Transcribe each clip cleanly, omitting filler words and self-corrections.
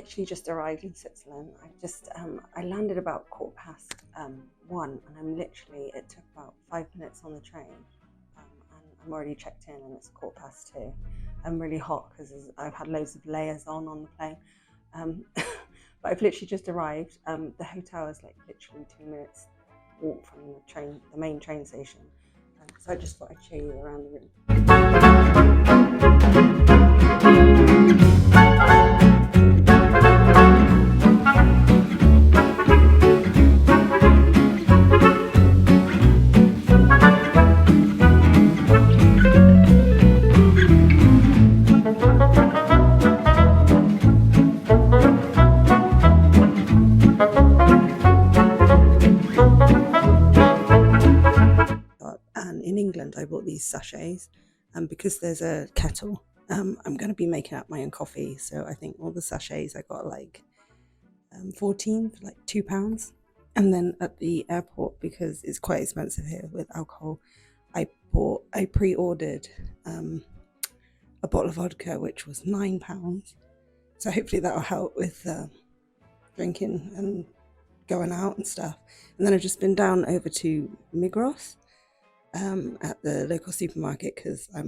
literally just arrived in Switzerland. I landed about 1:15, and it took about 5 minutes on the train, and I'm already checked in, and it's 2:15. I'm really hot because I've had loads of layers on the plane, but I've literally just arrived. The hotel is like literally 2 minutes walk from the main train station, so I just thought I'd show you around the room. And in England, I bought these sachets, and because there's a kettle, I'm going to be making up my own coffee. So I think all the sachets I got like 14 for like £2. And then at the airport, because it's quite expensive here with alcohol, I pre-ordered a bottle of vodka, which was £9. So hopefully that'll help with drinking and going out and stuff. And then I've just been down over to Migros at the local supermarket because I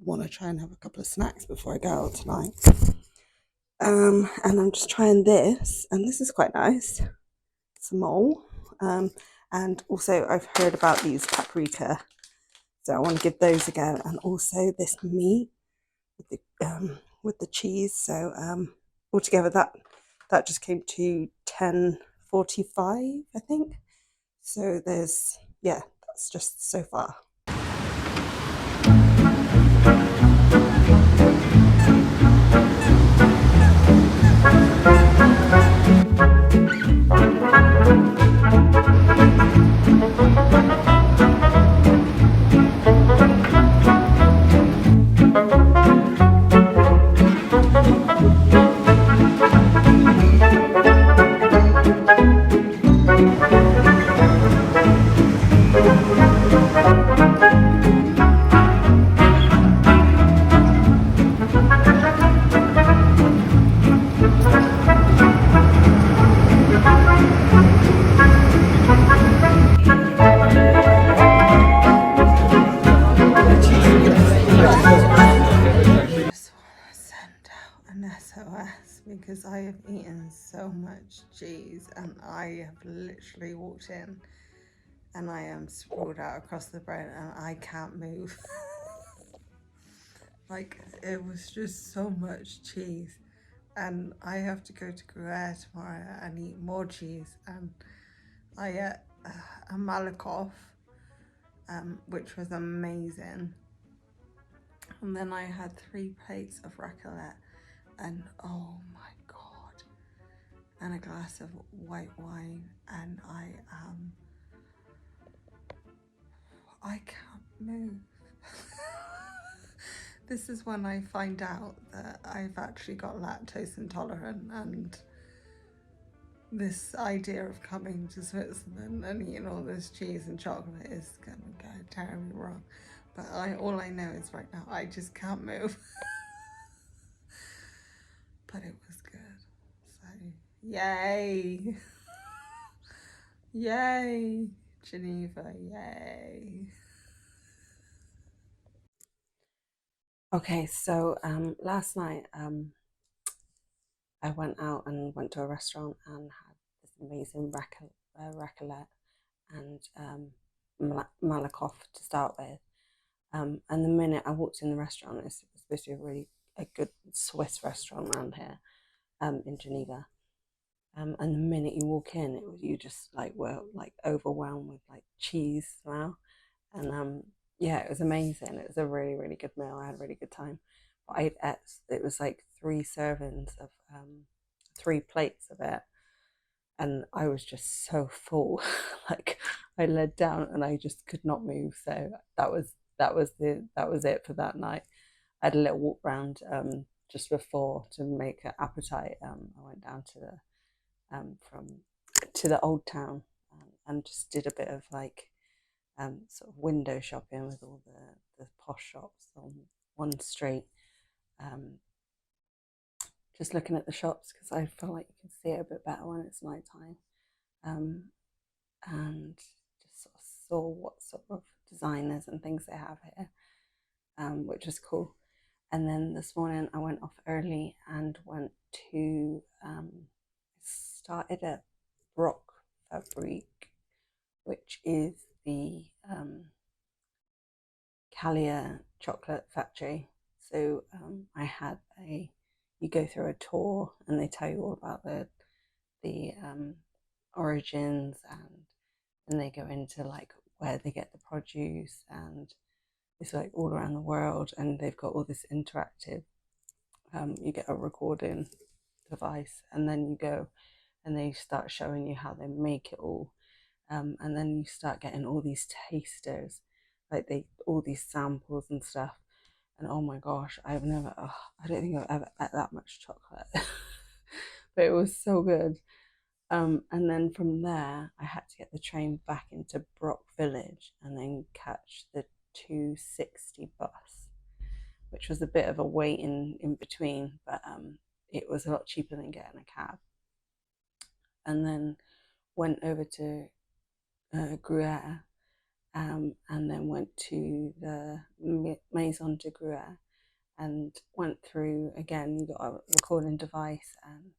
want to try and have a couple of snacks before I go out tonight. And I'm just trying this, and this is quite nice. It's a mole. And also I've heard about these paprika, so I want to give those again. And also this meat with the cheese. So altogether that just came to £10.45, I think. So that's just so far. SOS because I have eaten so much cheese, and I have literally walked in and I am sprawled out across the bread and I can't move. Like, it was just so much cheese, and I have to go to Gruyère tomorrow and eat more cheese. And I ate a Malikov, which was amazing, and then I had 3 plates of raclette, and oh my god, and a glass of white wine, and I can't move. This is when I find out that I've actually got lactose intolerant, and this idea of coming to Switzerland and eating all this cheese and chocolate is gonna go terribly wrong. But all I know is right now I just can't move. But it was good, so yay. Yay, Geneva, yay. Okay, so last night I went out and went to a restaurant and had this amazing raclette and Malikov to start with. And the minute I walked in the restaurant, it's supposed to be a good Swiss restaurant around here in Geneva. And the minute you walk in, you just were overwhelmed with cheese smell. And yeah, it was amazing. It was a really, really good meal. I had a really good time. But it was 3 servings of 3 plates of it, and I was just so full. I laid down and I just could not move. So that was it for that night. I had a little walk round just before to make an appetite. I went down to the old town and just did a bit of sort of window shopping with all the posh shops on one street. just looking at the shops because I feel like you can see it a bit better when it's nighttime. Um, and just sort of saw what sort of designers and things they have here, which was cool. And then this morning I went off early and went to started at broc-fabrique, which is the Callier chocolate factory. So you go through a tour and they tell you all about the origins, and they go into like where they get the produce, and it's like all around the world, and they've got all this interactive. You get a recording device, and then you go and they start showing you how they make it all, and then you start getting all these tasters, like all these samples and stuff. And oh my gosh, I don't think I've ever ate that much chocolate, but it was so good. And then from there, I had to get the train back into Brock Village and then catch the 260 bus, which was a bit of a wait in between, but it was a lot cheaper than getting a cab. And then went over to Gruyère, and then went to the Maison de Gruyère and went through again. You got a recording device, and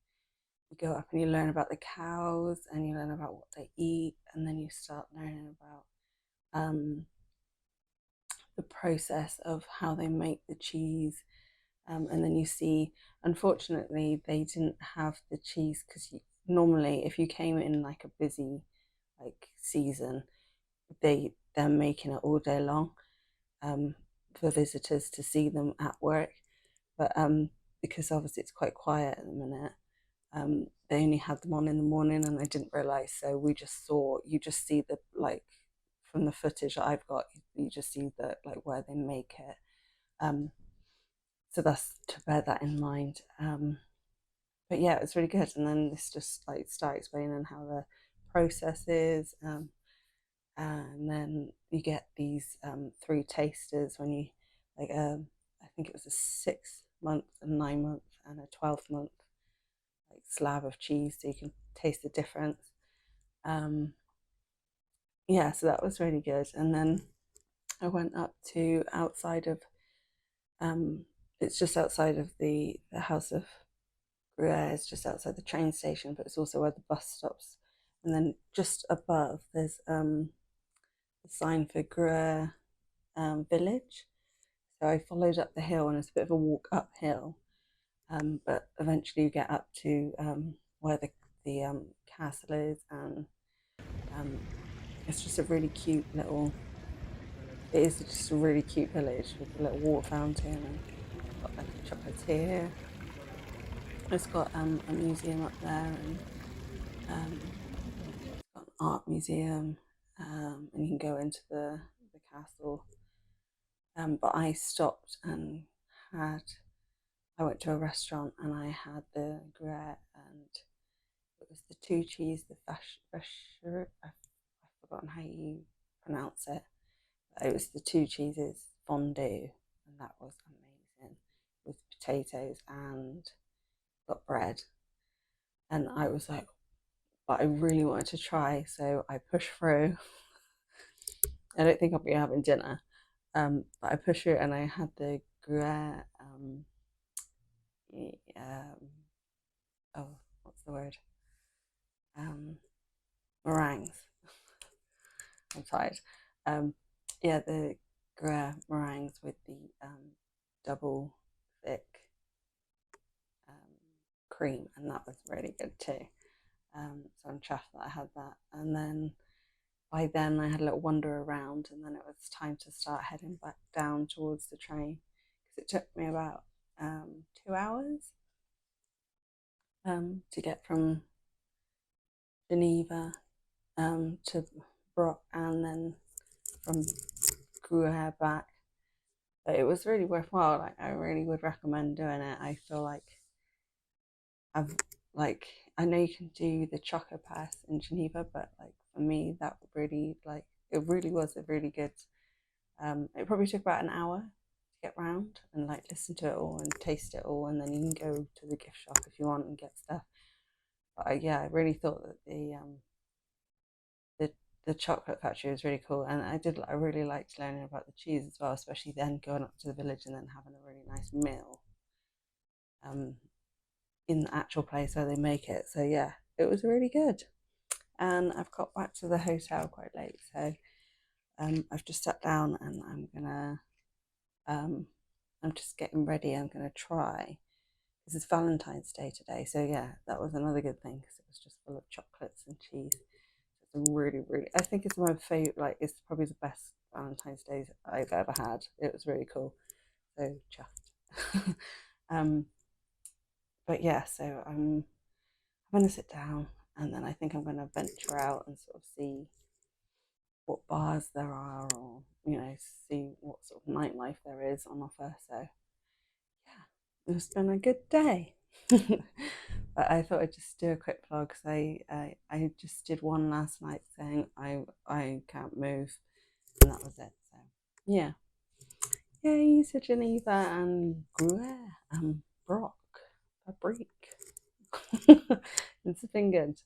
you go up and you learn about the cows and you learn about what they eat, and then you start learning about the process of how they make the cheese. And then you see, unfortunately, they didn't have the cheese because normally, if you came in like a busy like season, they're making it all day long for visitors to see them at work. But because obviously it's quite quiet at the minute, they only had them on in the morning, and I didn't realize. So you just see the like from the footage that I've got, you just see the like where they make it. So that's to bear that in mind. But yeah, it was really good. And then this just like start explaining how the process is. And then you get these 3 tasters when you like I think it was a 6-month, a 9-month, and a 12-month like slab of cheese, so you can taste the difference. Yeah, so that was really good. And then I went up to outside of it's just outside of the house of Gruyère. It's just outside the train station, but it's also where the bus stops. And then just above there's a sign for Gruyère village. So I followed up the hill, and it's a bit of a walk uphill, but eventually you get up to where the castle is, and it's just a really cute little. It is just a really cute village with a little water fountain, and got like a chocolatier. It's got a museum up there, and it's got an art museum, and you can go into the castle. But I stopped and I went to a restaurant and I had the Gruyère, and it was the 2 cheese, the I've forgotten how you pronounce it. But it was the 2 cheeses fondue, and that was amazing with potatoes and got bread. And I was like, but I really wanted to try, so I pushed through. I don't think I'll be having dinner, but I pushed through and I had the Gruyère. What's the word? Meringues. I'm tired. Yeah, the Gruyère meringues with the double thick cream, and that was really good too. So I'm chuffed that I had that. And then by then I had a little wander around, and then it was time to start heading back down towards the train, because it took me about 2 hours to get from Geneva to Brock, and then from Gruyère back. But it was really worthwhile. Like, I really would recommend doing it. I feel like I know you can do the Choco Pass in Geneva, but like for me, that really it really was a really good. It probably took about an hour get round and like listen to it all and taste it all, and then you can go to the gift shop if you want and get stuff. But yeah, I really thought that the chocolate factory was really cool, and I really liked learning about the cheese as well, especially then going up to the village and then having a really nice meal in the actual place where they make it. So yeah, it was really good. And I've got back to the hotel quite late, so I've just sat down and I'm just getting ready. I'm gonna try. This is Valentine's Day today, so yeah, that was another good thing because it was just full of chocolates and cheese. It's really, really. I think it's my favorite. Like, it's probably the best Valentine's Day I've ever had. It was really cool. So chuffed. But yeah, so I'm going to sit down and then I think I'm going to venture out and sort of see what bars there are, or see what sort of nightlife there is on offer. So yeah, it's been a good day. But I thought I'd just do a quick vlog because I just did one last night saying I can't move, and that was it. So yeah, yay to Geneva and Gruyère and broc-fabrique. It's been good.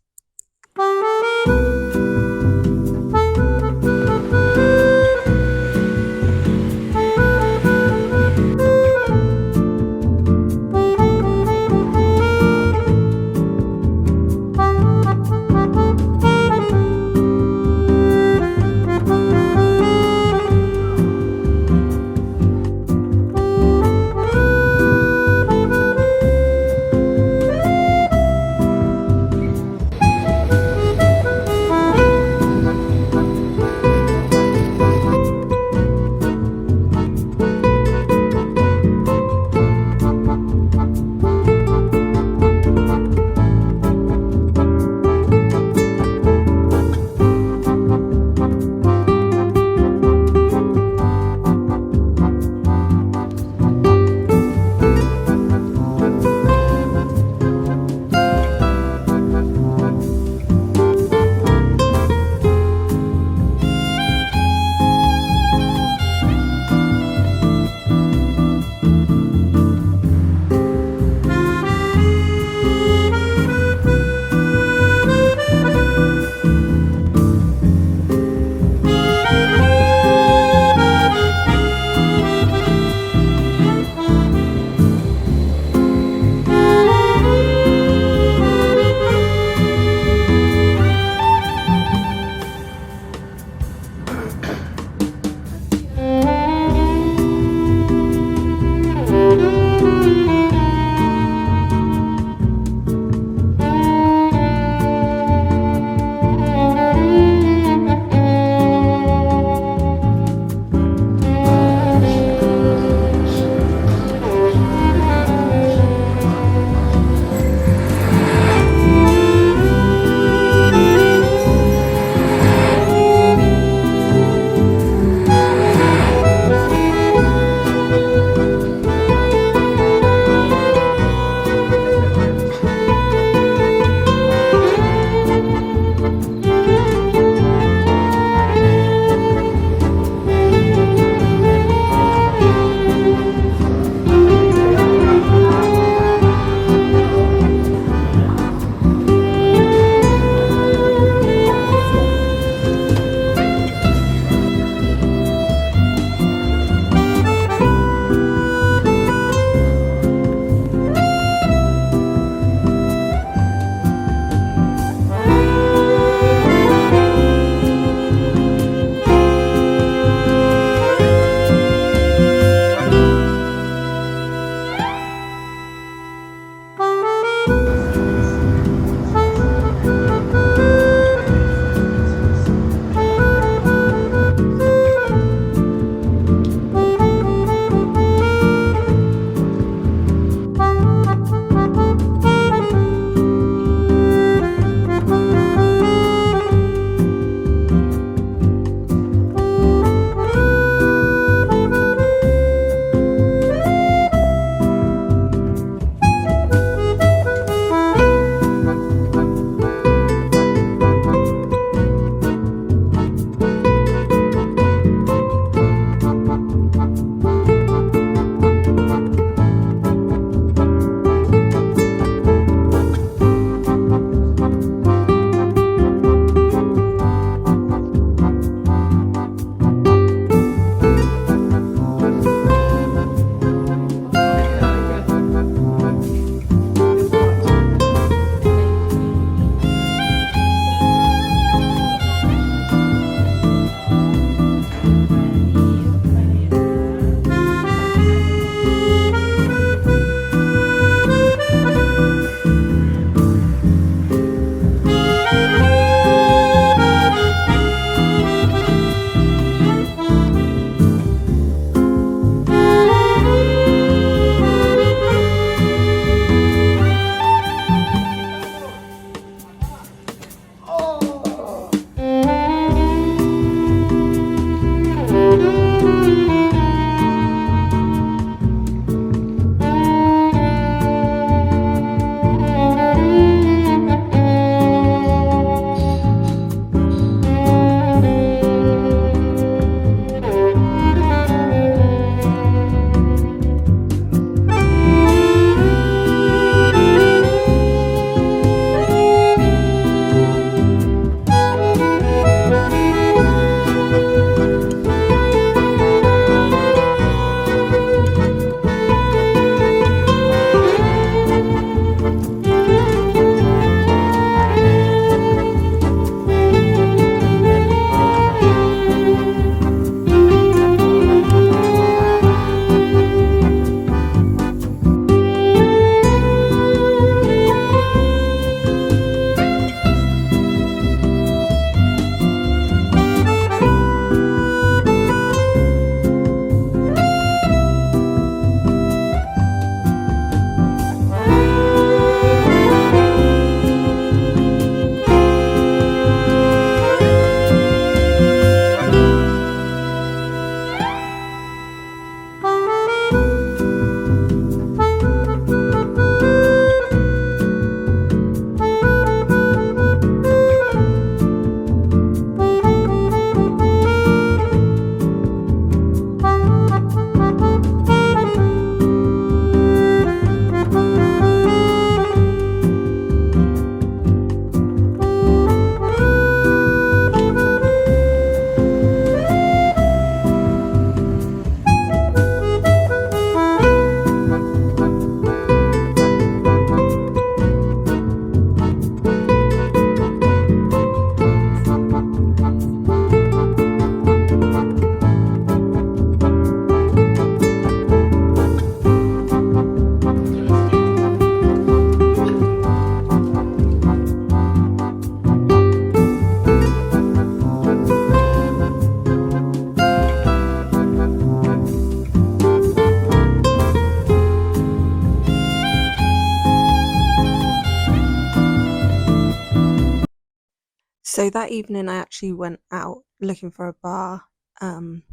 So that evening, I actually went out looking for a bar um,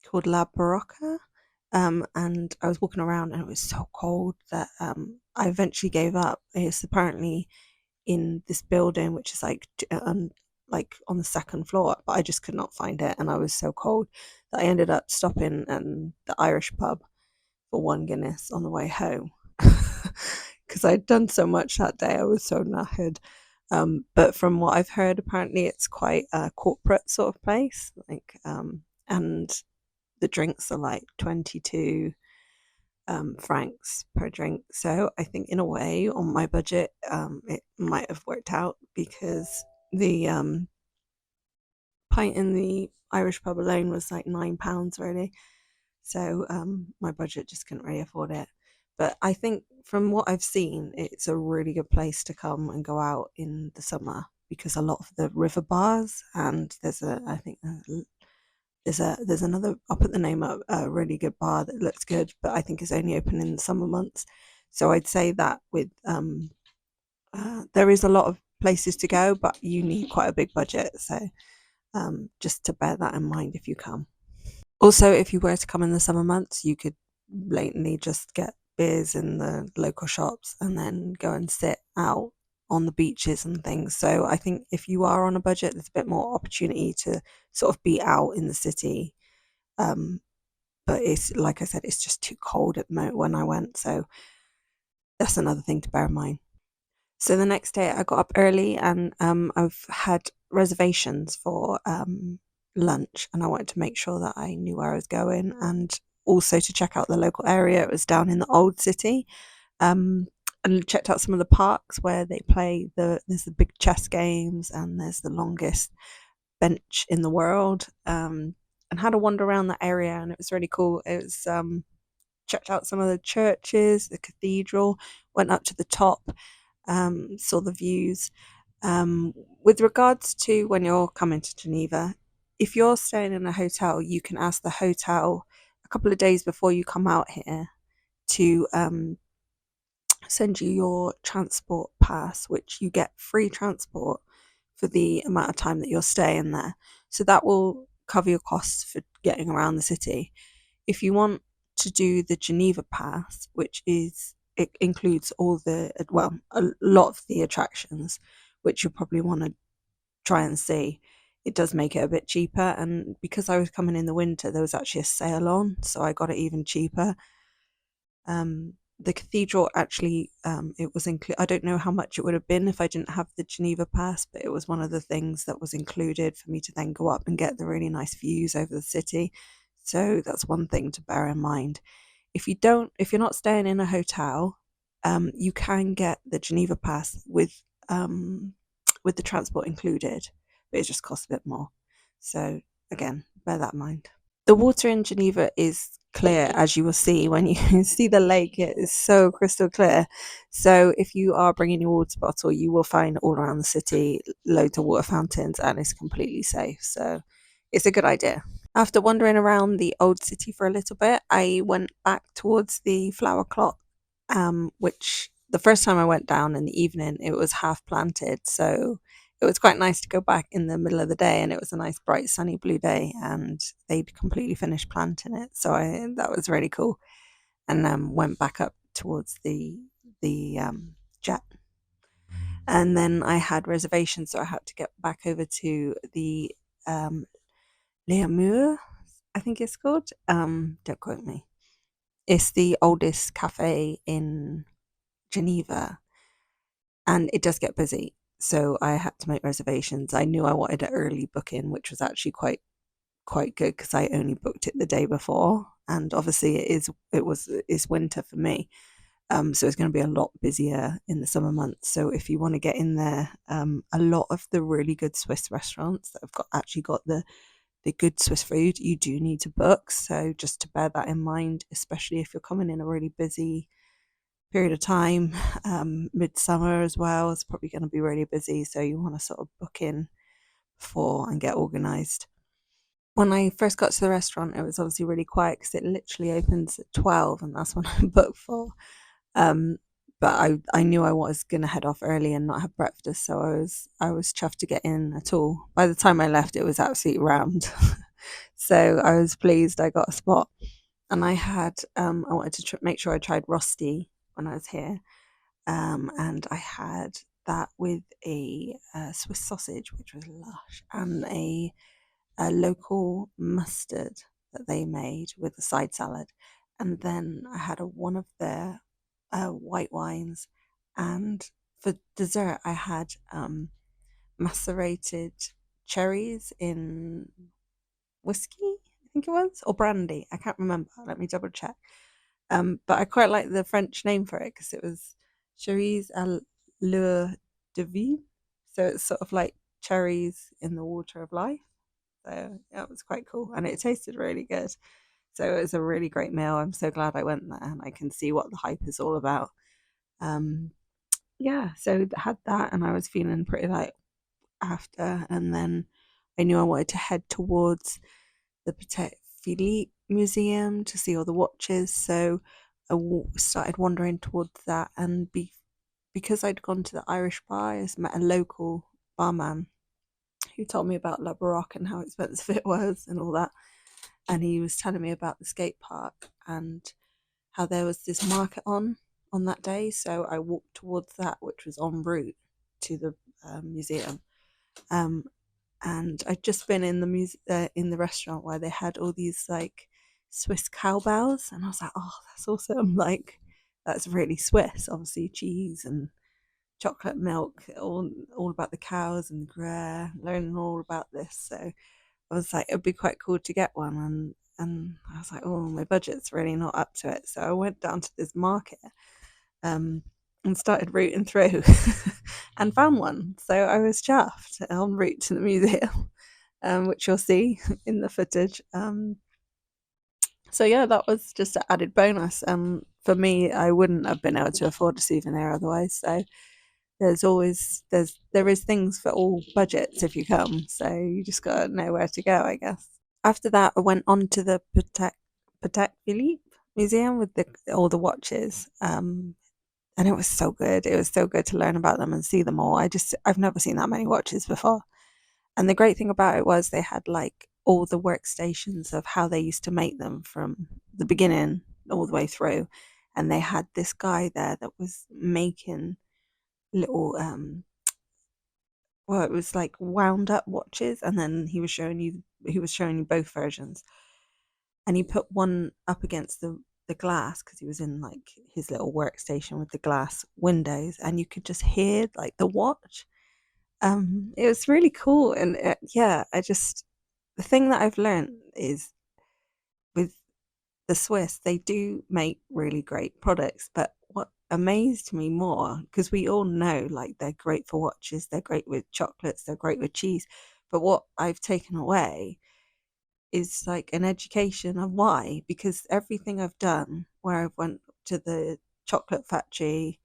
called La Barocca. And I was walking around and it was so cold that I eventually gave up. It's apparently in this building, which is like on the second floor, but I just could not find it. And I was so cold that I ended up stopping in the Irish pub for one Guinness on the way home because I'd done so much that day. I was so knackered. But from what I've heard, apparently it's quite a corporate sort of place, and the drinks are like 22 francs per drink. So I think, in a way, on my budget, it might have worked out because the pint in the Irish pub alone was like £9 really. So my budget just couldn't really afford it. But I think from what I've seen, it's a really good place to come and go out in the summer because a lot of the river bars, and I think there's another, I'll put the name up, a really good bar that looks good, but I think is only open in the summer months. So I'd say that with there is a lot of places to go, but you need quite a big budget. So just to bear that in mind if you come. Also, if you were to come in the summer months, you could blatantly just get beers in the local shops and then go and sit out on the beaches and things. So I think if you are on a budget, there's a bit more opportunity to sort of be out in the city. Um, but it's, like I said, it's just too cold at the moment when I went. So that's another thing to bear in mind. So the next day I got up early and I've had reservations for lunch, and I wanted to make sure that I knew where I was going and also to check out the local area. It was down in the old city, um, and checked out some of the parks where they play there's the big chess games and there's the longest bench in the world, and had a wander around that area, and it was really cool. It was checked out some of the churches, the cathedral, went up to the top, saw the views. With regards to when you're coming to Geneva, if you're staying in a hotel, you can ask the hotel a couple of days before you come out here to send you your transport pass, which you get free transport for the amount of time that you're staying there. So that will cover your costs for getting around the city. If you want to do the Geneva pass, which is, it includes all the, well, a lot of the attractions, which you'll probably want to try and see. It does make it a bit cheaper, and because I was coming in the winter, there was actually a sale on, so I got it even cheaper. The cathedral actually, it was I don't know how much it would have been if I didn't have the Geneva pass, but it was one of the things that was included for me to then go up and get the really nice views over the city. So that's one thing to bear in mind. If you're not staying in a hotel, you can get the Geneva pass with the transport included, but it just costs a bit more. So again, bear that in mind. The water in Geneva is clear, as you will see when you see the lake. It is so crystal clear. So if you are bringing your water bottle, you will find all around the city loads of water fountains, and it's completely safe. So it's a good idea. After wandering around the old city for a little bit, I went back towards the flower clock, which the first time I went down in the evening, it was half planted. So it was quite nice to go back in the middle of the day, and it was a nice, bright, sunny blue day, and they'd completely finished planting it. So that was really cool. And went back up towards the jet. And then I had reservations, so I had to get back over to the Les Amours, I think it's called. Don't quote me. It's the oldest cafe in Geneva, and it does get busy. So I had to make reservations. I knew I wanted an early booking, which was actually quite good because I only booked it the day before, and obviously it's winter for me. So it's going to be a lot busier in the summer months. So if you want to get in there, a lot of the really good Swiss restaurants that have actually got the good Swiss food, you do need to book. So just to bear that in mind, especially if you're coming in a really busy period of time, midsummer as well, it's probably going to be really busy. So you want to sort of book in before and get organised. When I first got to the restaurant, it was obviously really quiet because it literally opens at 12, and that's when I booked for. but I knew I was gonna head off early and not have breakfast, so I was chuffed to get in at all. By the time I left, it was absolutely rammed, so I was pleased I got a spot. And I wanted to make sure I tried Rusty when I was here, and I had that with a Swiss sausage, which was lush, and a local mustard that they made with a side salad. And then I had one of their white wines. And for dessert, I had macerated cherries in whiskey, I think it was, or brandy. I can't remember. Let me double check. But I quite like the French name for it because it was cerise à l'eau de vie. So it's sort of like cherries in the water of life. So yeah, it was quite cool and it tasted really good. So it was a really great meal. I'm so glad I went there and I can see what the hype is all about. Um, yeah, so had that and I was feeling pretty light after. And then I knew I wanted to head towards the Patek Philippe Museum to see all the watches. So I started wandering towards that. And because I'd gone to the Irish bar, I met a local barman who told me about La Baroque and how expensive it was and all that. And he was telling me about the skate park and how there was this market on that day. So I walked towards that, which was en route to the museum. Um, and I'd just been in in the restaurant where they had all these like Swiss cowbells, and I was like, oh, that's awesome! Like that's really Swiss. Obviously, cheese and chocolate milk, all about the cows and the Gruyère, learning all about this. So I was like, it'd be quite cool to get one, and I was like, oh, my budget's really not up to it. So I went down to this market, um, and started rooting through, and found one. So I was chuffed en route to the museum, which you'll see in the footage. So yeah, that was just an added bonus. For me, I wouldn't have been able to afford a souvenir otherwise. So there is things for all budgets if you come. So you just gotta know where to go, I guess. After that, I went on to the Patek Philippe Museum with all the watches. And it was so good. It was so good to learn about them and see them all. I've never seen that many watches before. And the great thing about it was they had like all the workstations of how they used to make them from the beginning all the way through. And they had this guy there that was making little well, it was like wound up watches, and then he was showing you both versions, and he put one up against the glass because he was in like his little workstation with the glass windows, and you could just hear like the watch. It was really cool, and yeah, the thing that I've learned is with the Swiss, they do make really great products, but what amazed me more, because we all know like they're great for watches, they're great with chocolates, they're great with cheese, but what I've taken away is like an education of why, because everything I've done where I've went to the chocolate factory,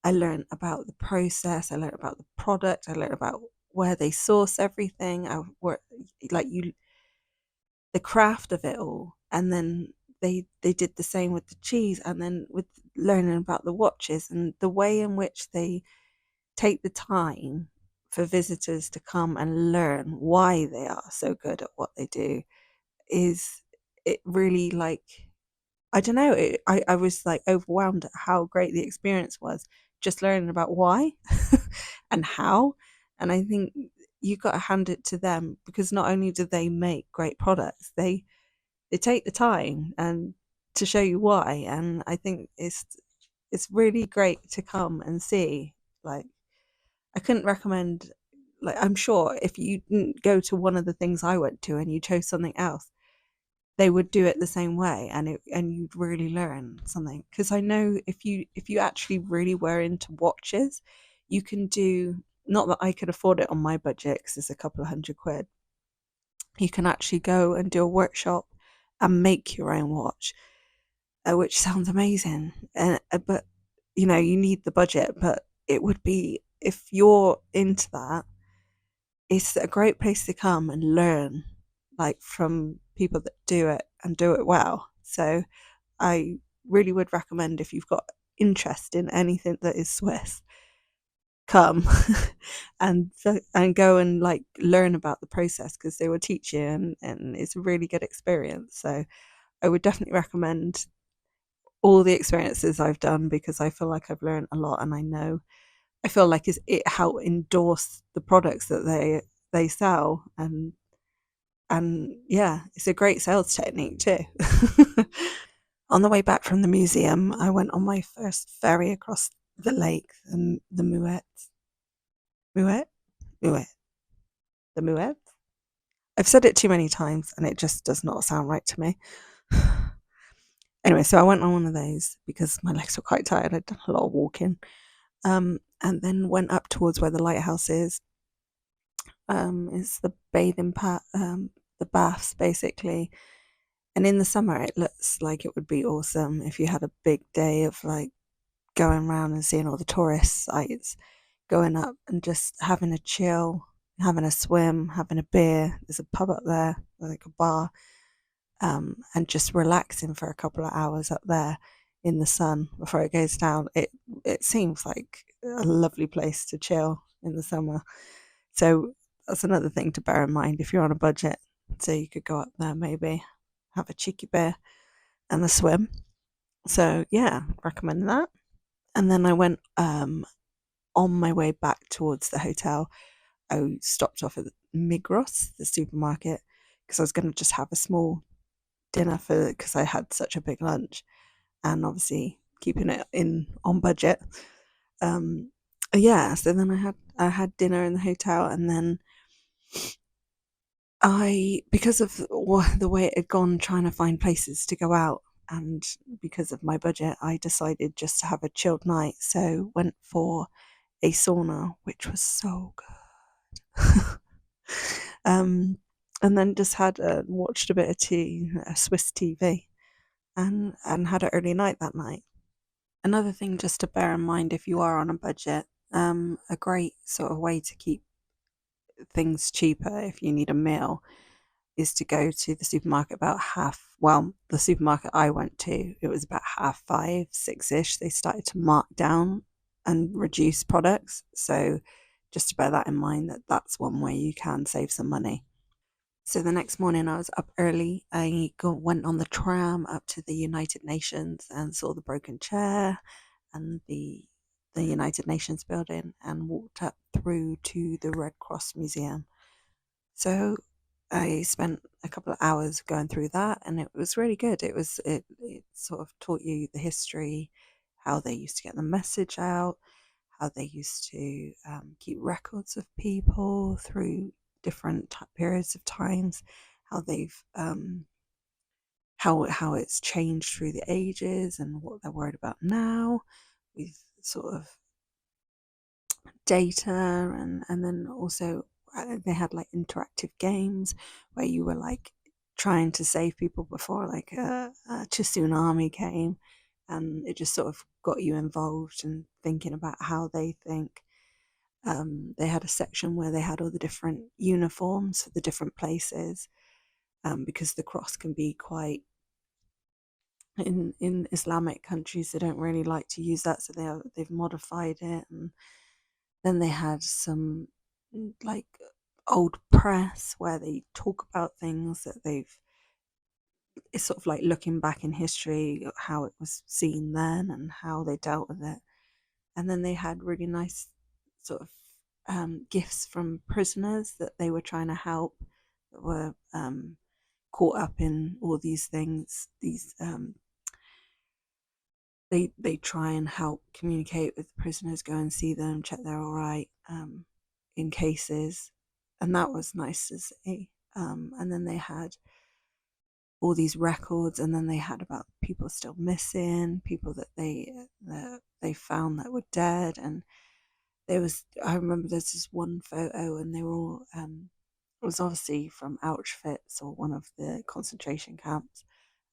I learned about the process, I learned about the product, I learned about where they source everything, I work like you the craft of it all. And then they did the same with the cheese, and then with learning about the watches and the way in which they take the time for visitors to come and learn why they are so good at what they do is it really like I don't know I was like overwhelmed at how great the experience was just learning about why and how. And I think you got to hand it to them because not only do they make great products, they take the time and to show you why. And I think it's really great to come and see. Like I couldn't recommend, like I'm sure if you didn't go to one of the things I went to and you chose something else, they would do it the same way, and you'd really learn something. Because I know if you actually really were into watches, you can do, not that I could afford it on my budget because it's a couple of £100, you can actually go and do a workshop and make your own watch, which sounds amazing. And but you need the budget, but it would be, if you're into that, it's a great place to come and learn, like from people that do it and do it well. So I really would recommend, if you've got interest in anything that is Swiss, come and go and like learn about the process, because they will teach you, and it's a really good experience. So I would definitely recommend all the experiences I've done, because I feel like I've learned a lot, and I feel like it help endorse the products that they sell, and yeah, it's a great sales technique too. On the way back from the museum, I went on my first ferry across the lake, the Muette. Muette? Muette. The Muette? I've said it too many times and it just does not sound right to me. Anyway, so I went on one of those because my legs were quite tired. I'd done a lot of walking. And then went up towards where the lighthouse is. It's the the baths basically. And in the summer, it looks like it would be awesome if you had a big day of like going around and seeing all the tourist sites, going up and just having a chill, having a swim, having a beer. There's a pub up there, like a bar, and just relaxing for a couple of hours up there in the sun before it goes down. It seems like a lovely place to chill in the summer. So that's another thing to bear in mind if you're on a budget. So you could go up there, maybe have a cheeky beer and a swim. So yeah, recommend that. And then I went on my way back towards the hotel. I stopped off at Migros, the supermarket, because I was going to just have a small dinner for because I had such a big lunch, and obviously keeping it in on budget. Um, yeah, so then I had dinner in the hotel, and then because of the way it had gone trying to find places to go out, and because of my budget, I decided just to have a chilled night. So went for a sauna, which was so good. And then just had watched a bit of Swiss TV, and had an early night that night. Another thing just to bear in mind if you are on a budget, a great sort of way to keep things cheaper if you need a meal is to go to the supermarket about the supermarket I went to, it was about 5:30, 6ish. They started to mark down and reduce products. So just to bear that in mind, that's one way you can save some money. So the next morning I was up early. Went on the tram up to the United Nations and saw the broken chair and the United Nations building, and walked up through to the Red Cross Museum. So I spent a couple of hours going through that, and it was really good. It sort of taught you the history, how they used to get the message out, how they used to keep records of people through different periods of times, how they've how it's changed through the ages, and what they're worried about now with sort of data, and then also they had like interactive games where you were like trying to save people before like a tsunami came, and it just sort of got you involved and thinking about how they think. They had a section where they had all the different uniforms for the different places, because the cross can be quite in Islamic countries they don't really like to use that, so they've modified it. And then they had some like old press where they talk about things that it's sort of like looking back in history, how it was seen then and how they dealt with it. And then they had really nice sort of gifts from prisoners that they were trying to help, that were caught up in all these things. They try and help communicate with the prisoners, go and see them, check they're all right, in cases, and that was nice to see. And then they had all these records, and then they had about people still missing, people that they found that were dead. And I remember there's this one photo, and they were all it was obviously from Auschwitz or one of the concentration camps,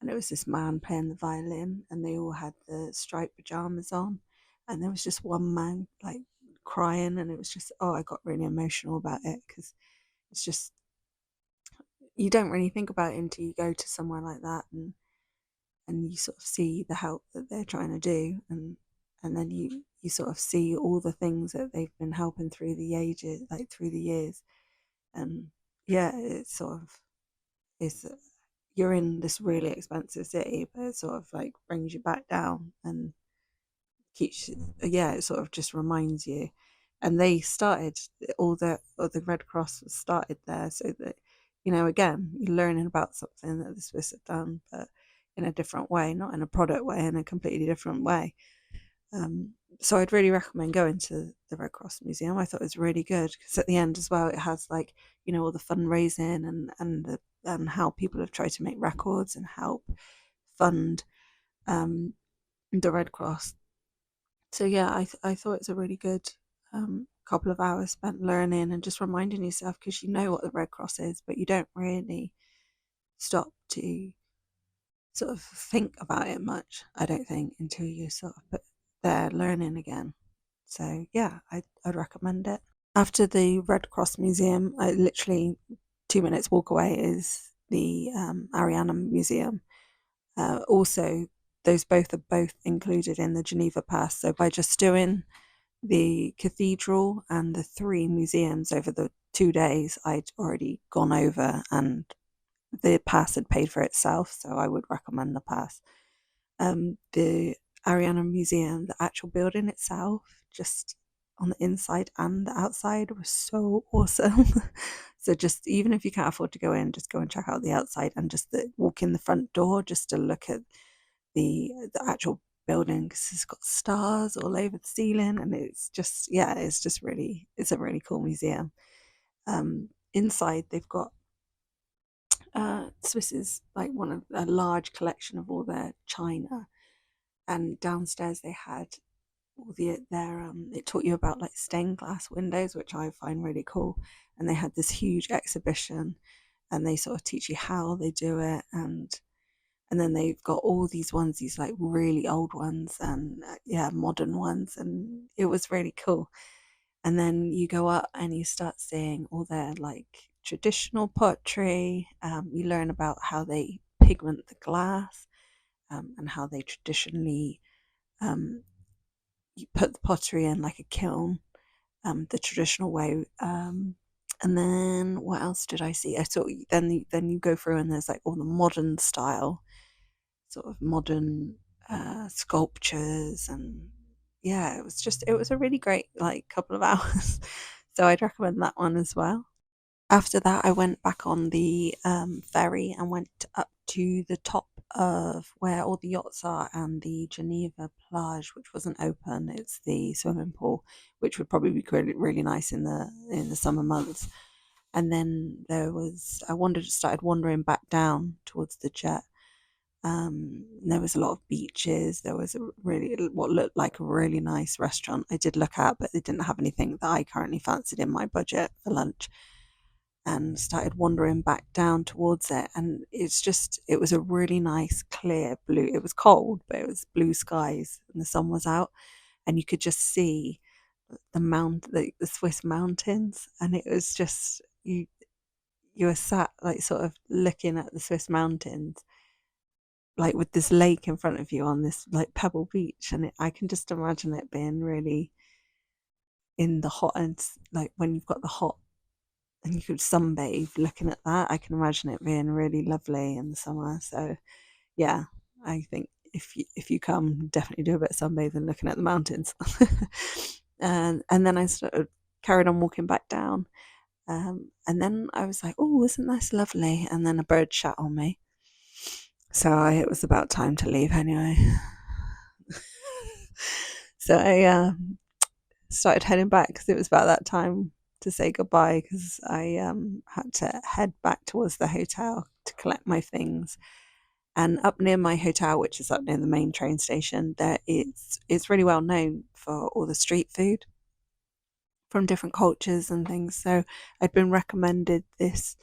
and it was this man playing the violin, and they all had the striped pajamas on, and there was just one man like crying, and it was just, oh, I got really emotional about it, because it's just, you don't really think about it until you go to somewhere like that, and you sort of see the help that they're trying to do. And and then you sort of see all the things that they've been helping through the ages, like through the years. And yeah, it's sort of, it's you're in this really expensive city, but it sort of like brings you back down and keeps, yeah, it sort of just reminds you. And they started, all the Red Cross was started there, so that, again, you're learning about something that the Swiss have done, but in a different way, not in a product way, in a completely different way. So I'd really recommend going to the Red Cross Museum. I thought it was really good because at the end as well, it has like, all the fundraising and how people have tried to make records and help fund um, the Red Cross. So yeah, I thought it's a really good couple of hours spent learning and just reminding yourself, because you know what the Red Cross is, but you don't really stop to sort of think about it much, I don't think, until you sort of put there learning again. So yeah, I'd recommend it. After the Red Cross Museum, I literally 2 minutes walk away is the Ariana Museum. Also, those both are both included in the Geneva Pass. So by just doing the cathedral and the 3 museums over the 2 days, I'd already gone over, and the pass had paid for itself. So I would recommend the pass. The Ariana Museum, the actual building itself, just on the inside and the outside, was so awesome. So just, even if you can't afford to go in, just go and check out the outside, and just walk in the front door just to look at the actual building, because it's got stars all over the ceiling, and it's just, yeah, it's a really cool museum. Inside they've got Swiss's, like, one of a large collection of all their china, and downstairs they had all their it taught you about like stained glass windows, which I find really cool. And they had this huge exhibition, and they sort of teach you how they do it, and then they've got all these ones, these like really old ones, and yeah, modern ones, and it was really cool. And then you go up and you start seeing all their like traditional pottery. You learn about how they pigment the glass, and how they traditionally, um, you put the pottery in like a kiln, the traditional way. And then what else did I see? I saw, then you go through, and there's like all the modern style, sort of modern sculptures, and yeah, it was a really great like couple of hours. So I'd recommend that one as well. After that, I went back on the ferry and went up to the top of where all the yachts are, and the Geneva plage, which wasn't open. It's the swimming pool, which would probably be really, really nice in the summer months. And then started wandering back down towards the jet. There was a lot of beaches. There was what looked like a really nice restaurant I did look at, but they didn't have anything that I currently fancied in my budget for lunch. And started wandering back down towards it, and it was a really nice clear blue, it was cold, but it was blue skies, and the sun was out, and you could just see the Swiss mountains, and it was just, you were sat like sort of looking at the Swiss mountains, like with this lake in front of you on this like pebble beach, and I can just imagine it being really in the hot, and like when you've got the hot and you could sunbathe looking at that. I can imagine it being really lovely in the summer. So yeah, I think if you come, definitely do a bit of sunbathing looking at the mountains. And then I carried on walking back down. And then I was like, oh, isn't this lovely? And then a bird shat on me. So it was about time to leave anyway. So I started heading back, because it was about that time to say goodbye, because I had to head back towards the hotel to collect my things. And up near my hotel, which is up near the main train station, it's really well known for all the street food from different cultures and things. So I'd been recommended this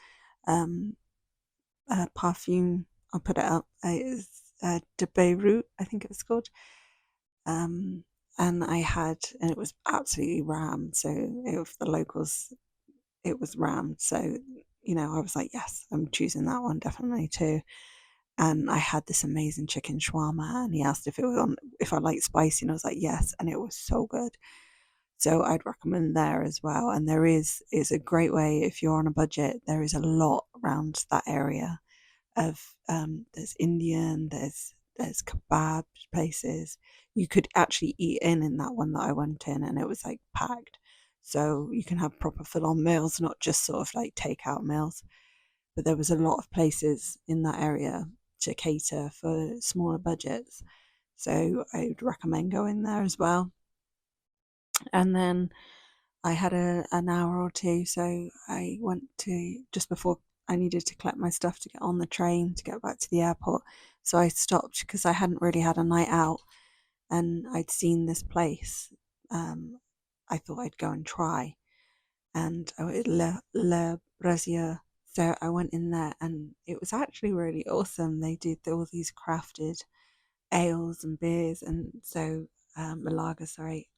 perfume. I'll put it up. It's de Beirut, I think it was called. And and it was absolutely ram. So if the locals, it was ram. So, I was like, yes, I'm choosing that one definitely too. and I had this amazing chicken shawarma, and he asked if it was on, if I like spicy, and I was like yes, and it was so good. So I'd recommend there as well. And there is a great way if you're on a budget. There is a lot around that area of there's Indian, there's kebab places. You could actually eat in that one that I went in, and it was like packed. So you can have proper full-on meals, not just sort of like takeout meals. But there was a lot of places in that area to cater for smaller budgets. So I would recommend going there as well. And then I had an hour or two, so I went to, just before I needed to collect my stuff to get on the train to get back to the airport. So I stopped because I hadn't really had a night out, and I'd seen this place. I thought I'd go and try, and Le Brazier. So I went in there, and it was actually really awesome. They did all these crafted ales and beers, and so lager, sorry.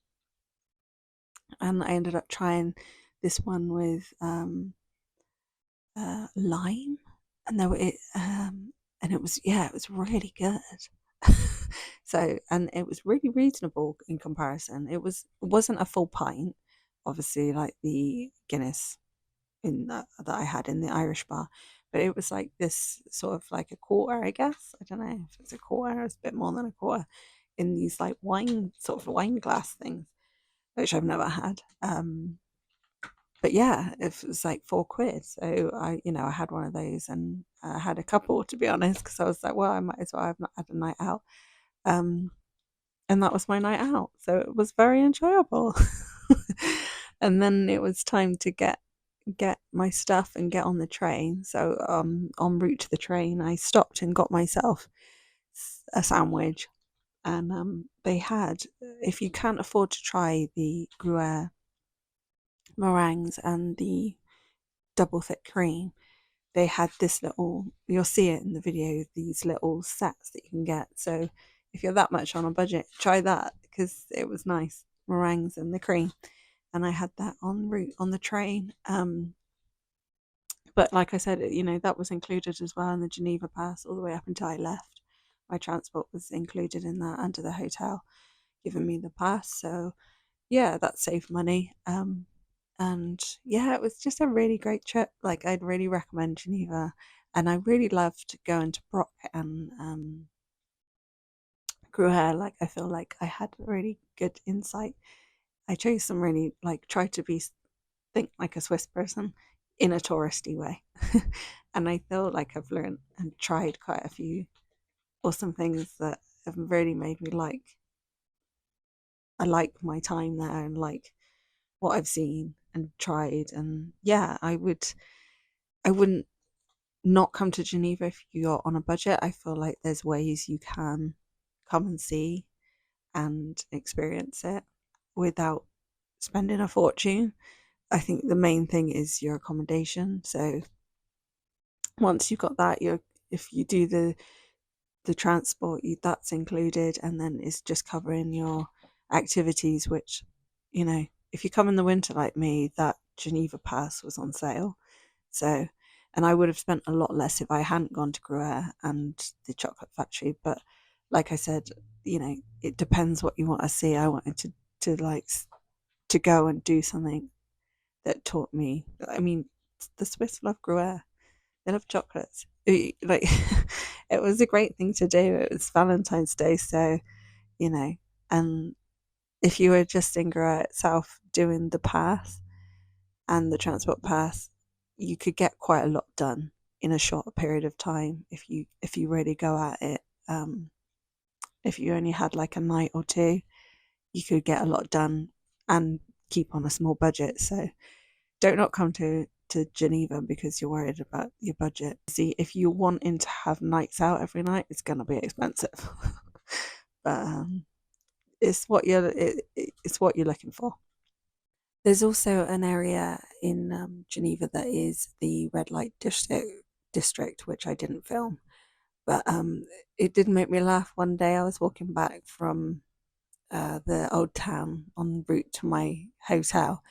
And I ended up trying this one with lime, and and it was, yeah, it was really good. So, and it was really reasonable in comparison. It wasn't a full pint, obviously, like the Guinness that I had in the Irish bar, but it was like this sort of like a quarter, I guess. I don't know if it's a quarter, it's a bit more than a quarter, in these like wine, sort of wine glass things, which I've never had. But yeah, it was like £4. So I had one of those, and I had a couple, to be honest, because I was like, well, I might as well. I've not had a night out. And that was my night out. So it was very enjoyable. And then it was time to get my stuff and get on the train. So en route to the train, I stopped and got myself a sandwich. And they had, if you can't afford to try the Gruyère meringues and the double thick cream, they had this little, you'll see it in the video, these little sets that you can get. So if you're that much on a budget, try that, because it was nice, meringues and the cream. And I had that en route on the train. But like I said, that was included as well in the Geneva pass all the way up until I left. My transport was included in that under the hotel giving me the pass. So yeah, that saved money. And yeah, it was just a really great trip. Like, I'd really recommend Geneva, and I really loved going to Broc and Gruyère. Like, I feel like I had really good insight. I chose some really, like, try to think like a Swiss person in a touristy way. And I feel like I've learned and tried quite a few awesome things that have really made me I like my time there, and like what I've seen and tried. And yeah, I wouldn't not come to Geneva if you're on a budget. I feel like there's ways you can come and see and experience it without spending a fortune. I think the main thing is your accommodation. So once you've got that, if you do the transport, that's included, and then it's just covering your activities, which, if you come in the winter like me, that Geneva pass was on sale. So, and I would have spent a lot less if I hadn't gone to Gruyère and the chocolate factory. But like I said, it depends what you want to see. I wanted to go and do something that taught me. I mean, the Swiss love Gruyère. They love chocolates. Like, it was a great thing to do. It was Valentine's Day, so and if you were just in Gruyère itself doing the pass and the transport pass, you could get quite a lot done in a short period of time if you really go at it. If you only had like a night or two, you could get a lot done and keep on a small budget. So don't not come to Geneva because you're worried about your budget. See, if you're wanting to have nights out every night, it's going to be expensive. But it's what you're looking for. There's also an area in Geneva that is the red light district, which I didn't film, but it did make me laugh. One day I was walking back from the old town en route to my hotel,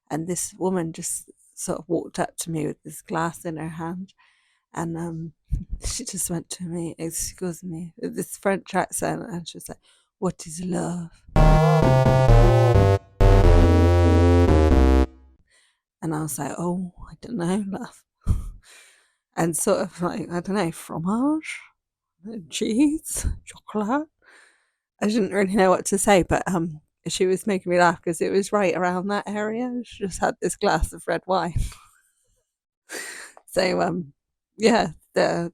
and this woman just sort of walked up to me with this glass in her hand, And she just went to me, excuse me, with this French accent, and she was like, "What is love?" And I was like, "Oh, I don't know, love." And sort of like, I don't know, fromage, cheese, chocolate. I didn't really know what to say, but she was making me laugh because it was right around that area. She just had this glass of red wine. So yeah, there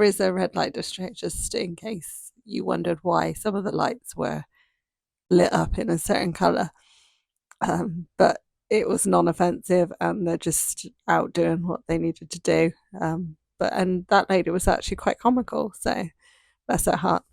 is a red light district, just in case you wondered why some of the lights were lit up in a certain colour. But it was non-offensive, and they're just out doing what they needed to do. And that lady was actually quite comical, so bless her heart.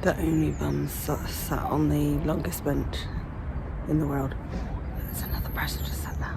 The only bums sat on the longest bench in the world. There's another person just sat there.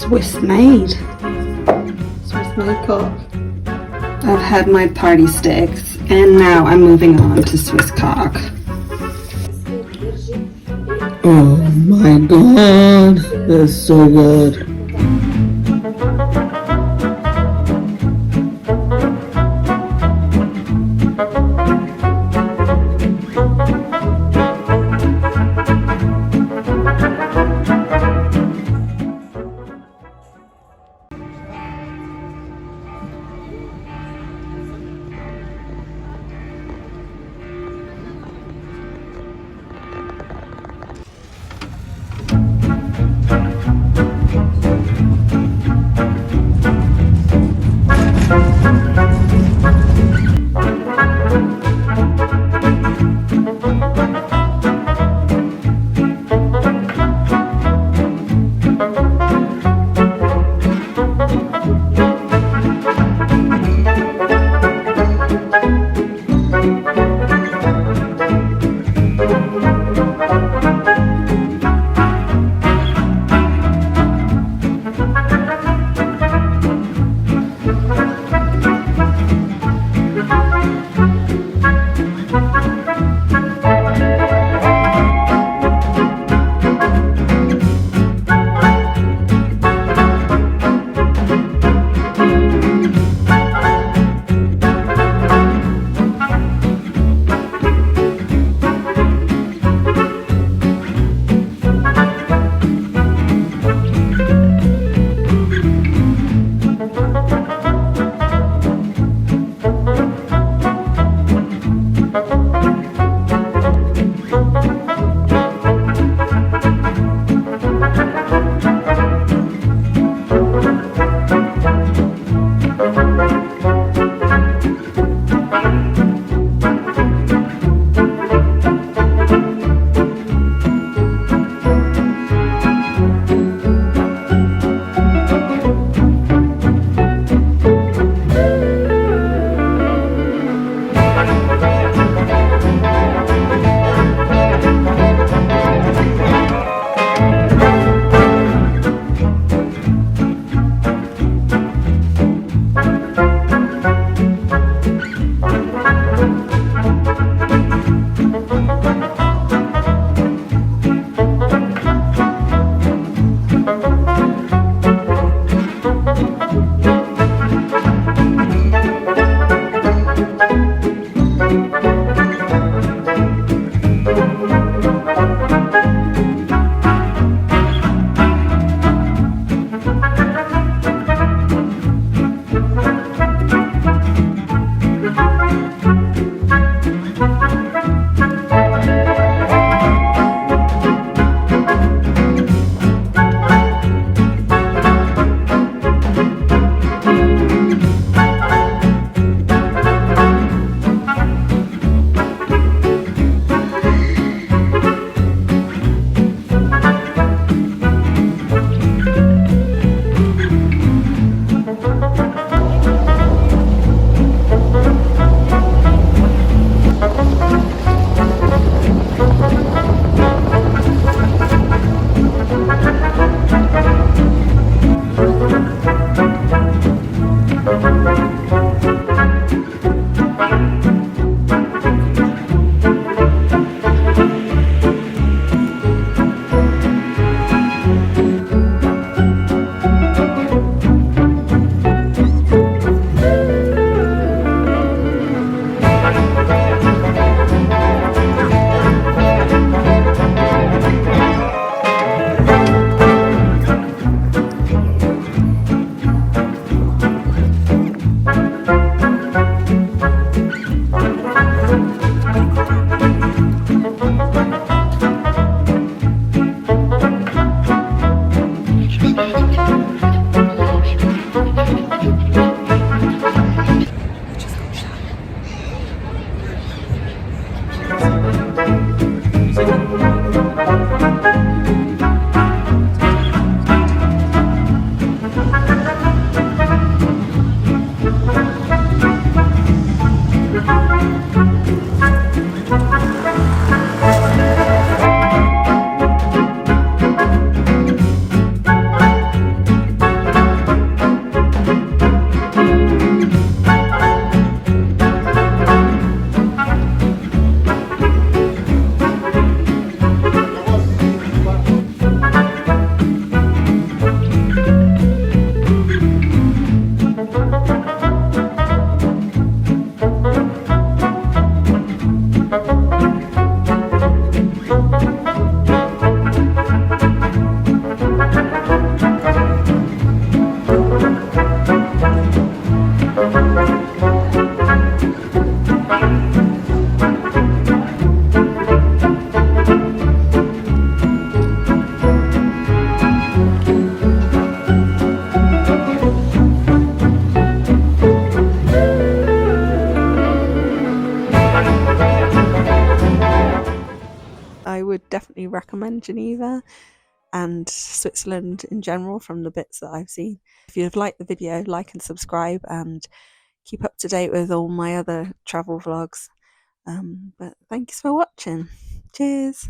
Swiss made Malikov. I've had my party sticks and now I'm moving on to Swiss cock. Oh my god, that's so good. recommend Geneva and Switzerland in general from the bits that I've seen. If you've liked the video, like and subscribe, and keep up to date with all my other travel vlogs. But thanks for watching. Cheers.